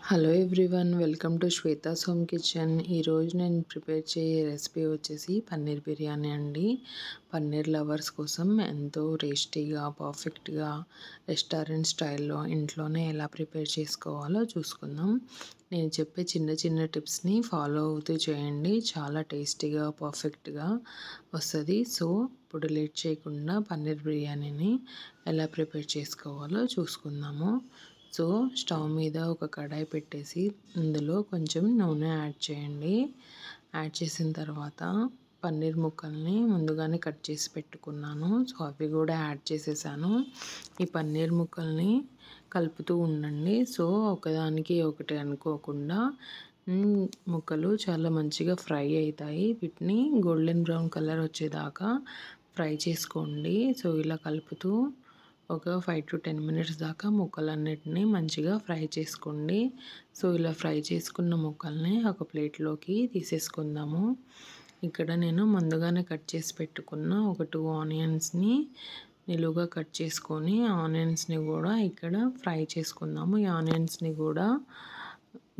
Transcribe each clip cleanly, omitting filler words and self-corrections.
Hello everyone, welcome to Shweta's home kitchen. ఈరోజు నేను prepare చేయే recipe వచ్చేసి పన్నీర్ బిర్యానీ అండి. పన్నీర్ లవర్స్ కోసం ఎంతో టేస్టీగా, పర్ఫెక్ట్గా రెస్టారెంట్ స్టైల్లో ఇంట్లోనే ఎలా ప్రిపేర్ చేసుకోవాలో చూసుకుందాం. నేను చెప్పే చిన్న చిన్న టిప్స్ని ఫాలో అవుతూ చేయండి. చాలా టేస్టీగా, పర్ఫెక్ట్గా వస్తుంది. సో ఇప్పుడు లేట్ చేయకుండా పన్నీర్ బిర్యానీని ఎలా ప్రిపేర్ చేసుకోవాలో చూసుకుందాము. సో స్టవ్ మీద ఒక కడాయి పెట్టేసి అందులో కొంచెం నూనె యాడ్ చేయండి. యాడ్ చేసిన తర్వాత పన్నీర్ ముక్కల్ని ముందుగానే కట్ చేసి పెట్టుకున్నాను. సో అవి కూడా యాడ్ చేసేసాను. ఈ పన్నీర్ ముక్కల్ని కలుపుతూ ఉండండి. సో ఒకదానికి ఒకటి అనుకోకుండా ముక్కలు చాలా మంచిగా ఫ్రై అవుతాయి. వీటిని గోల్డెన్ బ్రౌన్ కలర్ వచ్చేదాకా ఫ్రై చేసుకోండి. సో ఇలా కలుపుతూ ఒక 5 to 10 మినిట్స్ దాకా ముక్కలన్నిటిని మంచిగా ఫ్రై చేసుకోండి. సో ఇలా ఫ్రై చేసుకున్న ముక్కల్ని ఒక ప్లేట్లోకి తీసేసుకుందాము. ఇక్కడ నేను ముందుగానే కట్ చేసి పెట్టుకున్న ఒక 2 ఆనియన్స్ని నిలువుగా కట్ చేసుకొని ఆనియన్స్ని కూడా ఇక్కడ ఫ్రై చేసుకుందాము. ఈ ఆనియన్స్ని కూడా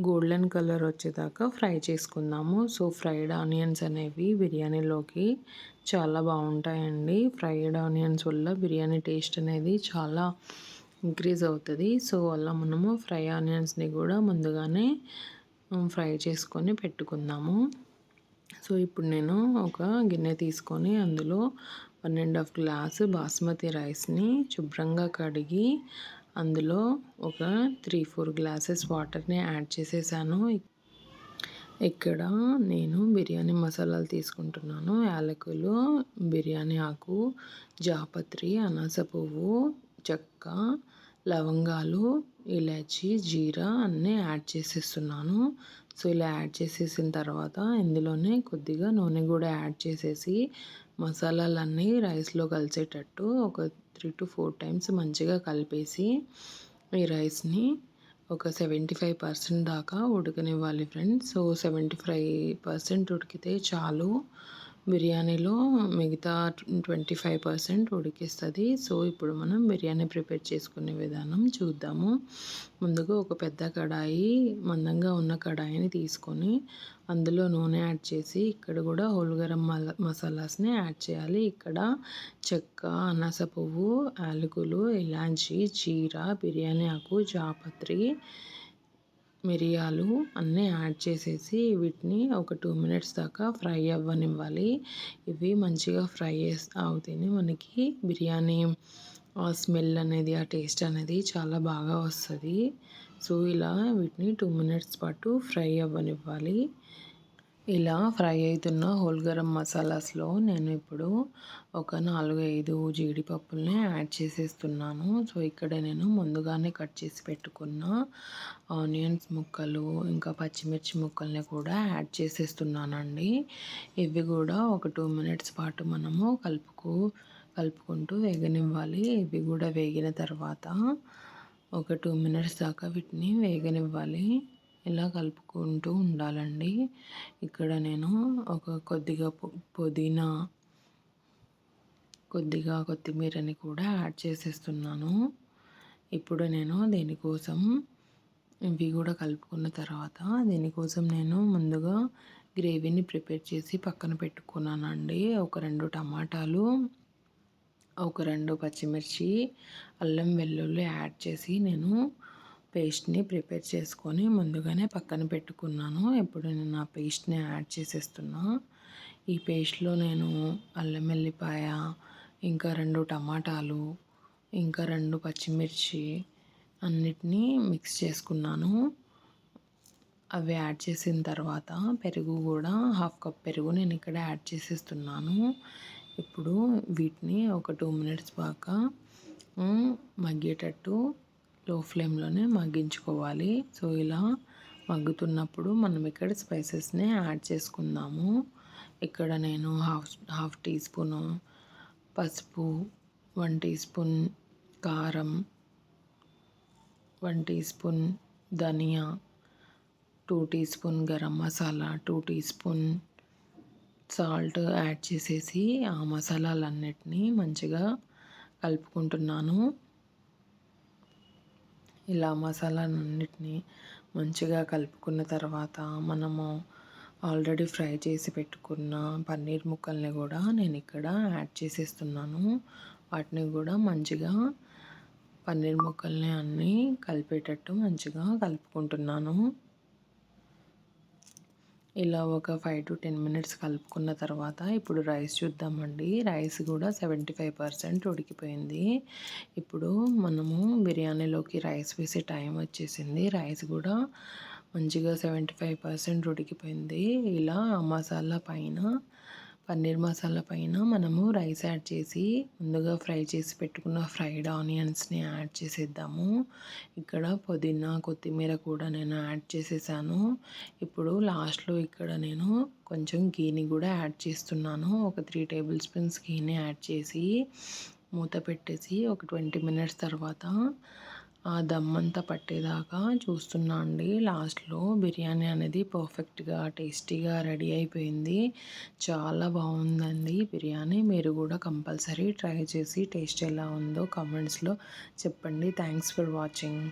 గోల్డెన్ కలర్ వచ్చేదాకా ఫ్రై చేసుకుందాము. సో ఫ్రైడ్ ఆనియన్స్ అనేవి బిర్యానీలోకి చాలా బాగుంటాయండి. ఫ్రైడ్ ఆనియన్స్ వల్ల బిర్యానీ టేస్ట్ అనేది చాలా ఇంక్రీజ్ అవుతుంది. సో అలా మనము ఫ్రై ఆనియన్స్ని కూడా ముందుగానే ఫ్రై చేసుకొని పెట్టుకుందాము. సో ఇప్పుడు నేను ఒక గిన్నె తీసుకొని అందులో 1.5 గ్లాసు బాస్మతి రైస్ని శుభ్రంగా కడిగి అందులో ఒక 3-4 గ్లాసెస్ వాటర్ని యాడ్ చేసేసాను. ఇక్కడ నేను బిర్యానీ మసాలాలు తీసుకుంటున్నాను. యాలకులు, బిర్యానీ ఆకు, జాపత్రి, అనాస పువ్వు, చెక్క, లవంగాలు, ఇలాచి, జీరా అన్నీ యాడ్ చేసేస్తున్నాను. సో ఇలా యాడ్ చేసేసిన తర్వాత ఇందులోనే కొద్దిగా నూనె కూడా యాడ్ చేసేసి మసాలాలన్నీ రైస్లో కలిసేటట్టు ఒక 3 to 4 టైమ్స్ మంచిగా కలిపేసి ఈ రైస్ని ఒక 75% దాకా ఉడకనివ్వాలి ఫ్రెండ్స్. సో 75% ఉడికితే చాలు. బిర్యానీలో మిగతా 25% ఉడికిస్తుంది. సో ఇప్పుడు మనం బిర్యానీ ప్రిపేర్ చేసుకునే విధానం చూద్దాము. ముందుగా ఒక పెద్ద కడాయి, మందంగా ఉన్న కడాయిని తీసుకొని అందులో నూనె యాడ్ చేసి ఇక్కడ కూడా హోల్ గరం మసాలాస్ని యాడ్ చేయాలి. ఇక్కడ చెక్క, అనాస పువ్వు, యాలకులు, ఇలాచి, జీరా, బిర్యానీ ఆకు, జాపత్రి, మిరియాలు అన్నీ యాడ్ చేసేసి వీటిని ఒక 2 మినిట్స్ దాకా ఫ్రై అవ్వనివ్వాలి. ఇవి మంచిగా ఫ్రై అవుతేనే మనకి బిర్యానీ స్మెల్ అనేది, ఆ టేస్ట్ అనేది చాలా బాగా వస్తుంది. సో ఇలా వీటిని 2 మినిట్స్ పాటు ఫ్రై అవ్వనివ్వాలి. ఇలా ఫ్రై అవుతున్న హోల్ గరం మసాలాస్లో నేను ఇప్పుడు ఒక 4-5 జీడిపప్పుల్ని యాడ్ చేసేస్తున్నాను. సో ఇక్కడ నేను ముందుగానే కట్ చేసి పెట్టుకున్న ఆనియన్స్ ముక్కలు ఇంకా పచ్చిమిర్చి ముక్కల్ని కూడా యాడ్ చేసేస్తున్నానండి. ఇవి కూడా ఒక 2 మినిట్స్ పాటు మనము కలుపుకుంటూ వేగనివ్వాలి. ఇవి కూడా వేగిన తర్వాత ఒక 2 మినిట్స్ దాకా వీటిని వేగనివ్వాలి. ఇలా కలుపుకుంటూ ఉండాలండి. ఇక్కడ నేను కొద్దిగా పుదీనా, కొద్దిగా కొత్తిమీరని కూడా యాడ్ చేసేస్తున్నాను. ఇప్పుడు నేను దీనికోసం ఇవి కూడా కలుపుకున్న తర్వాత దీనికోసం నేను ముందుగా గ్రేవీని ప్రిపేర్ చేసి పక్కన పెట్టుకున్నానండి. ఒక 2 టమాటాలు, ఒక 2 పచ్చిమిర్చి, అల్లం వెల్లుల్లి యాడ్ చేసి నేను పేస్ట్ని ప్రిపేర్ చేసుకొని ముందుగానే పక్కన పెట్టుకున్నాను. ఇప్పుడు నేను ఆ పేస్ట్ని యాడ్ చేసేస్తున్నా. ఈ పేస్ట్లో నేను అల్లం వెల్లిపాయ, ఇంకా 2 టమాటాలు, ఇంకా 2 పచ్చిమిర్చి అన్నిటినీ మిక్స్ చేసుకున్నాను. అవి యాడ్ చేసిన తర్వాత పెరుగు కూడా 1/2 కప్ పెరుగు నేను ఇక్కడ యాడ్ చేసేస్తున్నాను. ఇప్పుడు వీటిని ఒక 2 మినిట్స్ దాకా మగ్గేటట్టు లో ఫ్లేమ్లోనే మగ్గించుకోవాలి. సో ఇలా మగ్గుతున్నప్పుడు మనం ఇక్కడ స్పైసెస్ని యాడ్ చేసుకుందాము. ఇక్కడ నేను హాఫ్ టీ స్పూను పసుపు, 1 టీ స్పూన్ కారం, 1 టీ స్పూన్ ధనియా, 2 tea spoon garam masala, 2 tea spoon salt add చేసేసి ఆ మసాలాలన్నిటినీ మంచిగా కలుపుకుంటున్నాను. ఇలా మసాలాలన్నిటినీ మంచిగా కలుపుకున్న తర్వాత మనము ఆల్రెడీ ఫ్రై చేసి పెట్టుకున్న పన్నీర్ ముక్కల్ని కూడా నేను ఇక్కడ యాడ్ చేసేస్తున్నాను. వాటిని కూడా మంచిగా పన్నీర్ ముక్కల్ని అన్నీ కలిపేటట్టు మంచిగా కలుపుకుంటున్నాను. ఇలా ఒక 5-10 మినిట్స్ కలుపుకున్న తర్వాత ఇప్పుడు రైస్ చూద్దామండి. రైస్ కూడా 75% ఉడికిపోయింది. ఇప్పుడు మనము బిర్యానీలోకి రైస్ వేసే టైం వచ్చేసింది. రైస్ కూడా మంచిగా 75% ఉడికిపోయింది. ఇలా మసాలా పైన పన్నీర్ మసాలా పైన మనము రైస్ యాడ్ చేసి ముందుగా ఫ్రై చేసి పెట్టుకున్న ఫ్రైడ్ ఆనియన్స్ని యాడ్ చేసేద్దాము. ఇక్కడ పుదీనా కొత్తిమీర కూడా నేను యాడ్ చేసేసాను. ఇప్పుడు లాస్ట్లో ఇక్కడ నేను కొంచెం గీని కూడా యాడ్ చేస్తున్నాను. ఒక 3 టేబుల్ స్పూన్స్ గీని యాడ్ చేసి మూత పెట్టేసి ఒక 20 మినిట్స్ తర్వాత ఆ దమ్ అంతా పట్టేదాకా చూస్తున్నా అండి. లాస్ట్లో బిర్యానీ అనేది పర్ఫెక్ట్గా టేస్టీగా రెడీ అయిపోయింది. చాలా బాగుందండి బిర్యానీ. మీరు కూడా కంపల్సరీ ట్రై చేసి టేస్ట్ ఎలా ఉందో కామెంట్స్లో చెప్పండి. Thanks for watching.